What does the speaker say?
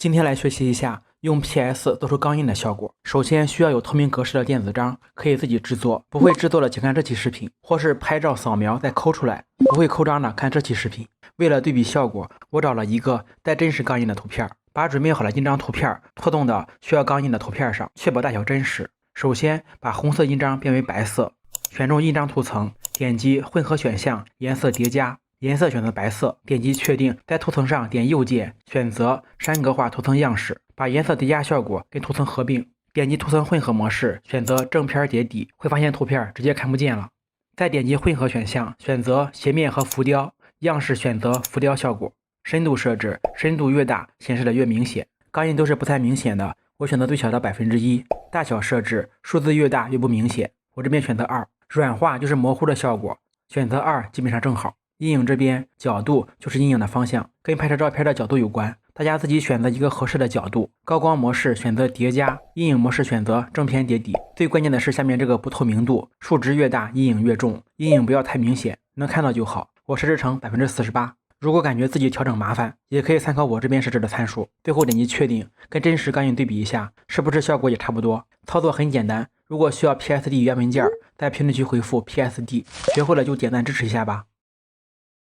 今天来学习一下用 PS 做出钢印的效果。首先需要有透明格式的电子章，可以自己制作。不会制作的请看这期视频，或是拍照扫描再抠出来。不会抠章的看这期视频。为了对比效果，我找了一个带真实钢印的图片，把准备好的印章图片拖动到需要钢印的图片上，确保大小真实。首先把红色印章变为白色，选中印章图层，点击混合选项，颜色叠加。颜色选择白色，点击确定，在图层上点右键，选择山格化图层样式，把颜色叠加效果跟图层合并，点击图层混合模式，选择正片叠底，会发现图片直接看不见了。再点击混合选项，选择斜面和浮雕，样式选择浮雕效果，深度设置，深度越大显示的越明显，钢印都是不太明显的，我选择最小的1%，大小设置，数字越大越不明显，我这边选择2，软化就是模糊的效果，选择2基本上正好。阴影这边角度就是阴影的方向，跟拍摄照片的角度有关，大家自己选择一个合适的角度。高光模式选择叠加，阴影模式选择正片叠底。最关键的是下面这个不透明度，数值越大阴影越重，阴影不要太明显，能看到就好。我设置成48%。如果感觉自己调整麻烦，也可以参考我这边设置的参数。最后点击确定，跟真实钢印对比一下，是不是效果也差不多？操作很简单，如果需要 PSD 原文件，在评论区回复 PSD，学会了就点赞支持一下吧。